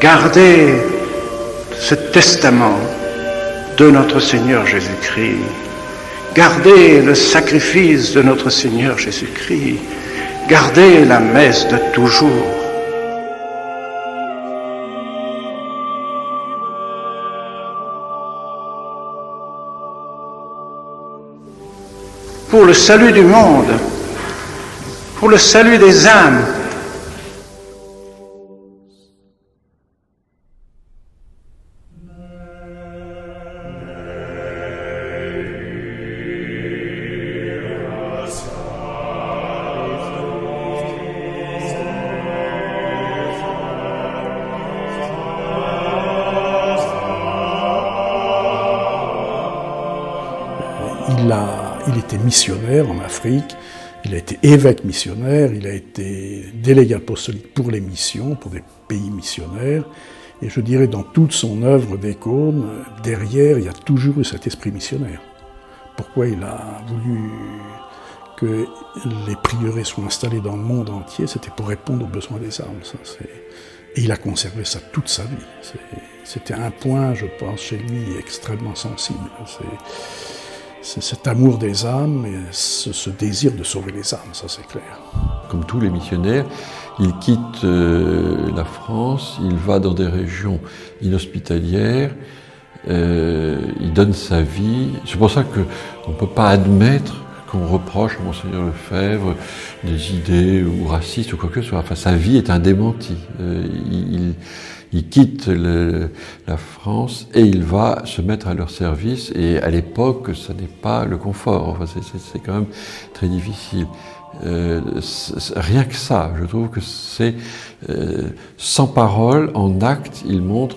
Gardez ce testament de notre Seigneur Jésus-Christ. Gardez le sacrifice de notre Seigneur Jésus-Christ. Gardez la messe de toujours. Pour le salut du monde, pour le salut des âmes. Il était missionnaire en Afrique, il a été évêque missionnaire, il a été délégué apostolique pour les missions, pour des pays missionnaires. Et je dirais dans toute son œuvre d'Aecone, derrière, il y a toujours eu cet esprit missionnaire. Pourquoi il a voulu que les prieurés soient installés dans le monde entier, c'était pour répondre aux besoins des âmes. Et il a conservé ça toute sa vie. C'était un point, je pense, chez lui extrêmement sensible. C'est cet amour des âmes et ce désir de sauver les âmes, ça c'est clair. Comme tous les missionnaires, il quitte la France, il va dans des régions inhospitalières, il donne sa vie. C'est pour ça qu'on ne peut pas admettre qu'on reproche à Monseigneur Lefebvre des idées ou racistes ou quoi que ce soit. Enfin, sa vie est un démenti. Il quitte la France et il va se mettre à leur service. Et à l'époque, ça n'est pas le confort. Enfin, c'est quand même très difficile. Rien que ça, je trouve que c'est sans parole, en acte, il montre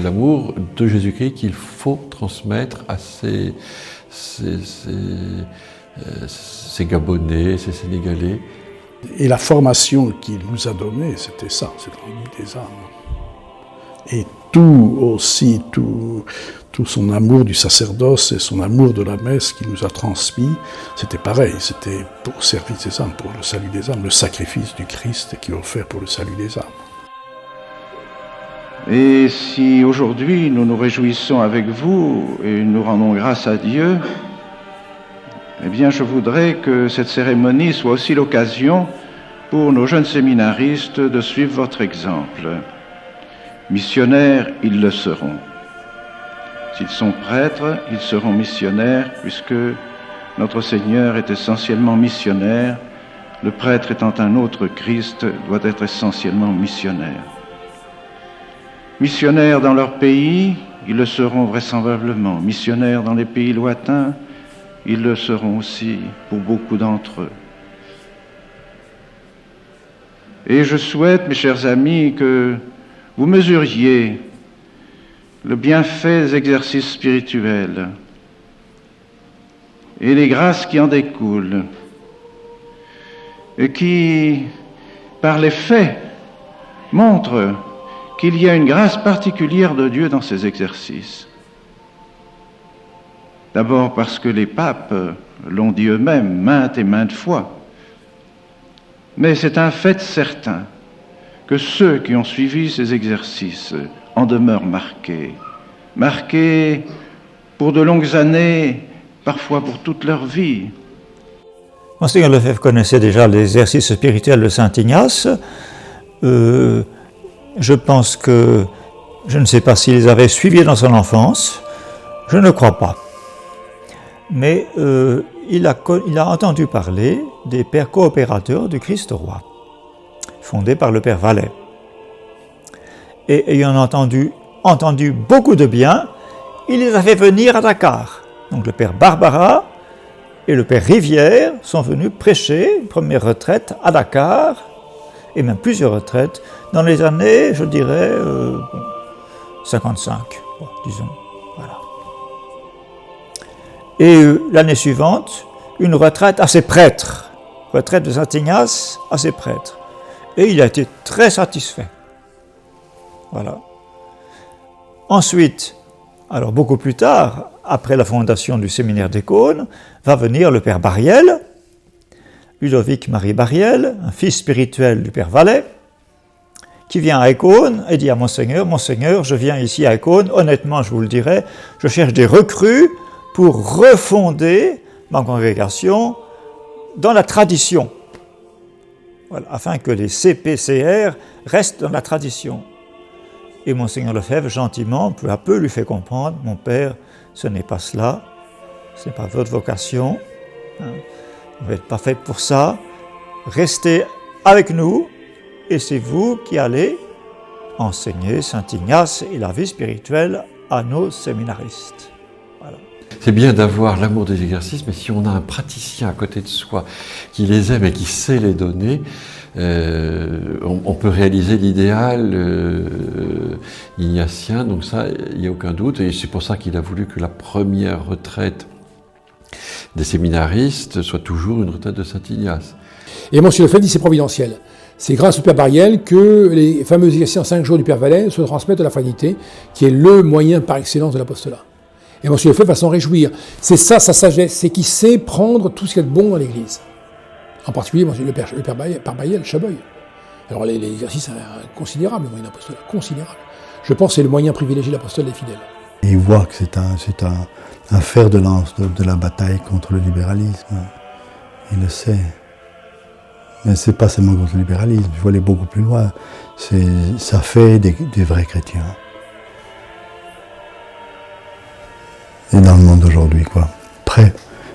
l'amour de Jésus-Christ qu'il faut transmettre à ces Gabonais, ces Sénégalais. Et la formation qu'il nous a donnée, c'était ça, c'est l'amour des âmes. Et tout son amour du sacerdoce et son amour de la messe qu'il nous a transmis, c'était pareil, c'était pour le service des âmes, pour le salut des âmes, le sacrifice du Christ qui est offert pour le salut des âmes. Et si aujourd'hui nous nous réjouissons avec vous et nous rendons grâce à Dieu, eh bien je voudrais que cette cérémonie soit aussi l'occasion pour nos jeunes séminaristes de suivre votre exemple. Missionnaires, ils le seront. S'ils sont prêtres, ils seront missionnaires, puisque notre Seigneur est essentiellement missionnaire. Le prêtre étant un autre Christ, doit être essentiellement missionnaire. Missionnaires dans leur pays, ils le seront vraisemblablement. Missionnaires dans les pays lointains, ils le seront aussi pour beaucoup d'entre eux. Et je souhaite, mes chers amis, que vous mesuriez le bienfait des exercices spirituels et les grâces qui en découlent et qui, par les faits, montrent qu'il y a une grâce particulière de Dieu dans ces exercices. D'abord parce que les papes l'ont dit eux-mêmes maintes et maintes fois, mais c'est un fait certain que ceux qui ont suivi ces exercices en demeurent marqués pour de longues années, parfois pour toute leur vie. Monseigneur Lefebvre connaissait déjà l'exercice spirituel de Saint Ignace. Je pense que, je ne sais pas s'il les avait suivis dans son enfance, je ne crois pas. Mais il a entendu parler des pères coopérateurs du Christ roi, fondés par le père Vallet. Et ayant entendu beaucoup de bien, il les a fait venir à Dakar. Donc le père Barbara et le père Rivière sont venus prêcher une première retraite à Dakar, et même plusieurs retraites, dans les années, je dirais, 55, disons. Voilà. Et l'année suivante, une retraite à ses prêtres, retraite de Saint-Ignace à ses prêtres. Et il a été très satisfait. Voilà. Ensuite, alors beaucoup plus tard, après la fondation du séminaire d'Aecone, va venir le père Bariel, Ludovic Marie Bariel, un fils spirituel du père Vallet, qui vient à Écône et dit à Monseigneur, « Monseigneur, je viens ici à Écône, honnêtement, je vous le dirai, je cherche des recrues pour refonder ma congrégation dans la tradition, voilà, afin que les CPCR restent dans la tradition. » Et Monseigneur Lefebvre, gentiment, peu à peu, lui fait comprendre, « Mon père, ce n'est pas cela, ce n'est pas votre vocation, hein, vous n'êtes pas fait pour ça, restez avec nous, et c'est vous qui allez enseigner Saint Ignace et la vie spirituelle à nos séminaristes. » Voilà. C'est bien d'avoir l'amour des exercices, mais si on a un praticien à côté de soi qui les aime et qui sait les donner, on peut réaliser l'idéal ignatien, donc ça, il n'y a aucun doute, et c'est pour ça qu'il a voulu que la première retraite des séminaristes soit toujours une retraite de Saint Ignace. Et Monsieur Lefebvre dit c'est providentiel. C'est grâce au Père Bariel que les fameux exercices en 5 jours du Père Vallet se transmettent à la fraternité, qui est le moyen par excellence de l'apostolat. Et Monsieur Lefebvre va s'en réjouir. C'est ça sa sagesse, c'est qu'il sait prendre tout ce qu'il y a de bon dans l'Église. En particulier le Père Bariel, Chabeuil. Alors les exercices sont considérables, le moyen d'apostolat, considérable. Je pense que c'est le moyen privilégié de l'apostolat des fidèles. Et il voit que c'est un fer de lance de la bataille contre le libéralisme. Il le sait. Mais c'est pas seulement contre le libéralisme, il faut aller beaucoup plus loin. Ça fait des vrais chrétiens. Et dans le monde d'aujourd'hui, quoi. Prêts,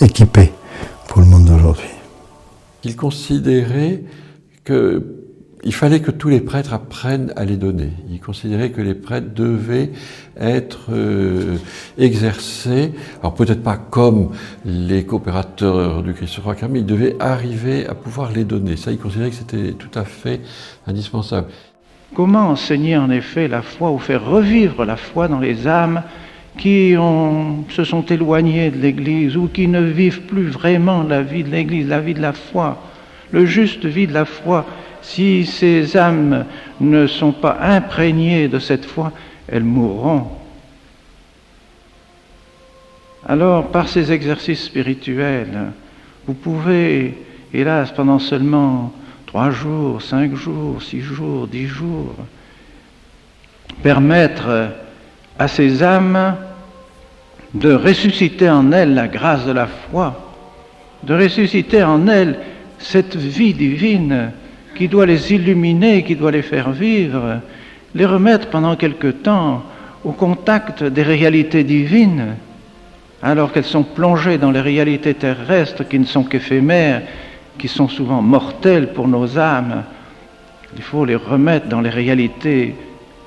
équipés pour le monde d'aujourd'hui. Il considérait qu'il fallait que tous les prêtres apprennent à les donner. Il considérait que les prêtres devaient être exercés, alors peut-être pas comme les coopérateurs du Christ roi, mais ils devaient arriver à pouvoir les donner. Ça, il considérait que c'était tout à fait indispensable. Comment enseigner en effet la foi ou faire revivre la foi dans les âmes qui se sont éloignées de l'Église ou qui ne vivent plus vraiment la vie de l'Église, la vie de la foi, le juste vie de la foi? Si ces âmes ne sont pas imprégnées de cette foi, elles mourront. Alors, par ces exercices spirituels, vous pouvez, hélas, pendant seulement 3 jours, 5 jours, 6 jours, 10 jours, permettre à ces âmes de ressusciter en elles la grâce de la foi, de ressusciter en elles cette vie divine qui doit les illuminer, qui doit les faire vivre, les remettre pendant quelque temps au contact des réalités divines, alors qu'elles sont plongées dans les réalités terrestres qui ne sont qu'éphémères, qui sont souvent mortelles pour nos âmes. Il faut les remettre dans les réalités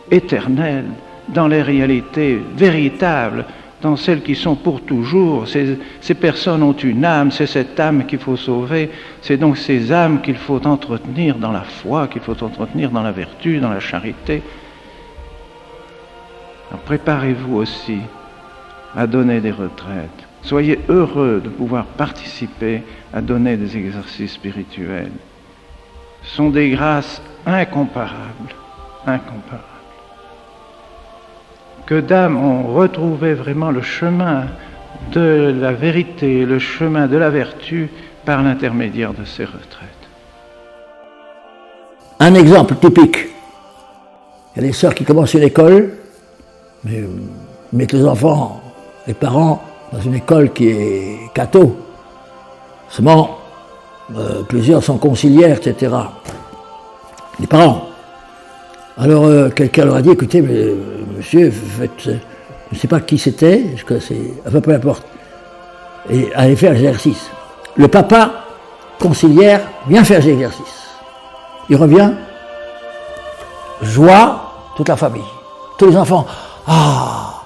éternelles, dans les réalités véritables, dans celles qui sont pour toujours. Ces personnes ont une âme, c'est cette âme qu'il faut sauver, c'est donc ces âmes qu'il faut entretenir dans la foi, qu'il faut entretenir dans la vertu, dans la charité. Alors préparez-vous aussi à donner des retraites. Soyez heureux de pouvoir participer à donner des exercices spirituels. Ce sont des grâces incomparables, incomparables. Que d'âmes ont retrouvé vraiment le chemin de la vérité, le chemin de la vertu par l'intermédiaire de ces retraites. Un exemple typique. Il y a des sœurs qui commencent une école, mais mettent les enfants, les parents, dans une école qui est catho. Seulement, plusieurs sont conciliaires, etc. Les parents. Alors quelqu'un leur a dit, écoutez, mais, monsieur, faites, je ne sais pas qui c'était, enfin peu importe, et allez faire l'exercice. Le papa conciliaire vient faire l'exercice. Il revient, joie, toute la famille, tous les enfants. Ah,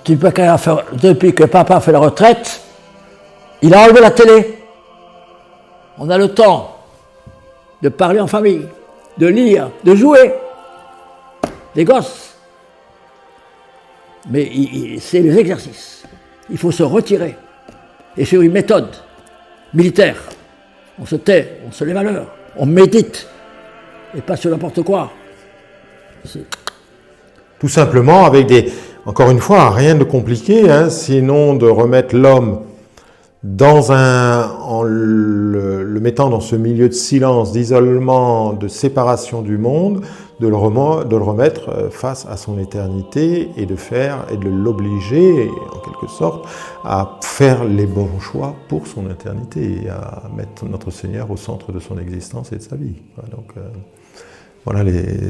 depuis que papa fait la retraite, il a enlevé la télé. On a le temps de parler en famille, de lire, de jouer. Des gosses. Mais c'est les exercices. Il faut se retirer. Et sur une méthode militaire. On se tait, on se les valeurs, on médite. Et pas sur n'importe quoi. Tout simplement avec encore une fois, rien de compliqué, sinon de remettre l'homme en le mettant dans ce milieu de silence, d'isolement, de séparation du monde, de le remettre face à son éternité et de l'obliger, en quelque sorte, à faire les bons choix pour son éternité et à mettre notre Seigneur au centre de son existence et de sa vie. Donc, voilà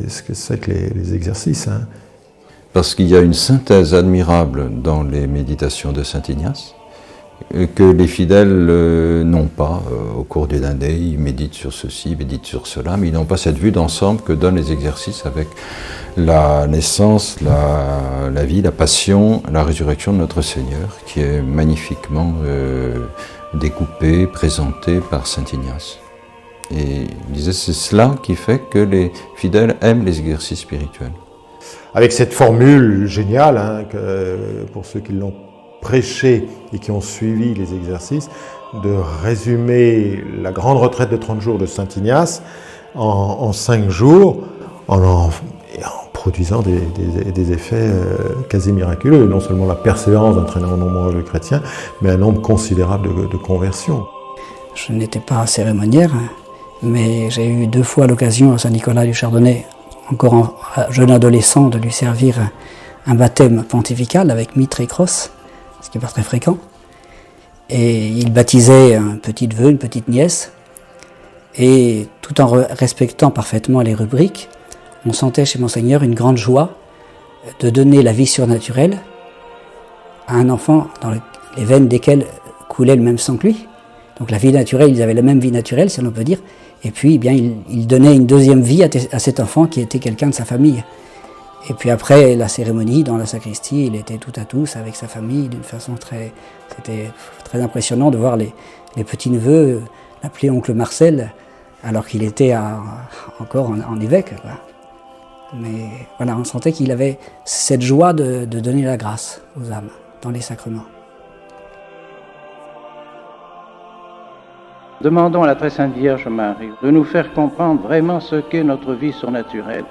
ce que c'est que les exercices. Hein. Parce qu'il y a une synthèse admirable dans les méditations de saint Ignace, que les fidèles n'ont pas au cours d'une année. Ils méditent sur ceci, ils méditent sur cela, mais ils n'ont pas cette vue d'ensemble que donnent les exercices avec la naissance, la vie, la passion, la résurrection de notre Seigneur, qui est magnifiquement découpée, présentée par saint Ignace. Et il disait, c'est cela qui fait que les fidèles aiment les exercices spirituels. Avec cette formule géniale, hein, pour ceux qui l'ont prêché et qui ont suivi les exercices, de résumer la grande retraite de 30 jours de saint Ignace en 5 jours, en produisant des effets quasi miraculeux. Non seulement la persévérance d'un très grand nombre de chrétiens, mais un nombre considérable de conversions. Je n'étais pas cérémoniaire, mais j'ai eu 2 fois l'occasion à Saint-Nicolas du Chardonnay, encore jeune adolescent, de lui servir un baptême pontifical avec mitre et crosse, ce qui n'est pas très fréquent. Et il baptisait un petit neveu, une petite nièce, et tout en respectant parfaitement les rubriques, on sentait chez Monseigneur une grande joie de donner la vie surnaturelle à un enfant dans les veines desquelles coulait le même sang que lui. Donc la vie naturelle, ils avaient la même vie naturelle, si on peut dire, et puis eh bien, il donnait une deuxième vie à cet enfant qui était quelqu'un de sa famille. Et puis après la cérémonie, dans la sacristie, il était tout à tous avec sa famille d'une façon très... C'était très impressionnant de voir les petits-neveux l'appeler oncle Marcel, alors qu'il était encore en évêque. Quoi. Mais voilà, on sentait qu'il avait cette joie de donner la grâce aux âmes dans les sacrements. Demandons à la très sainte Vierge Marie de nous faire comprendre vraiment ce qu'est notre vie surnaturelle.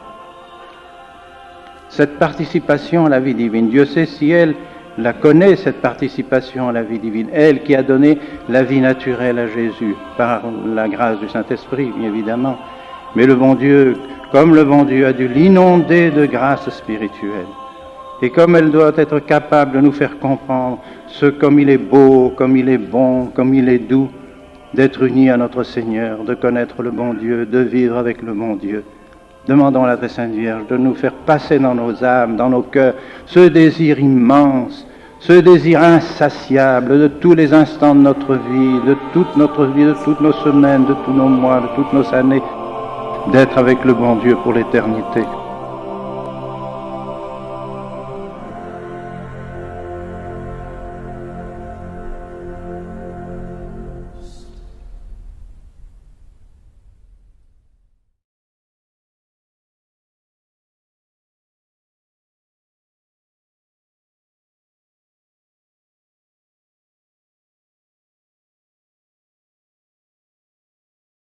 Cette participation à la vie divine. Dieu sait si elle la connaît, cette participation à la vie divine. Elle qui a donné la vie naturelle à Jésus, par la grâce du Saint-Esprit, bien évidemment. Mais le bon Dieu, comme le bon Dieu a dû l'inonder de grâce spirituelle. Et comme elle doit être capable de nous faire comprendre comme il est beau, comme il est bon, comme il est doux, d'être unis à notre Seigneur, de connaître le bon Dieu, de vivre avec le bon Dieu. Demandons à la très sainte Vierge de nous faire passer dans nos âmes, dans nos cœurs, ce désir immense, ce désir insatiable de tous les instants de notre vie, de toute notre vie, de toutes nos semaines, de tous nos mois, de toutes nos années, d'être avec le bon Dieu pour l'éternité.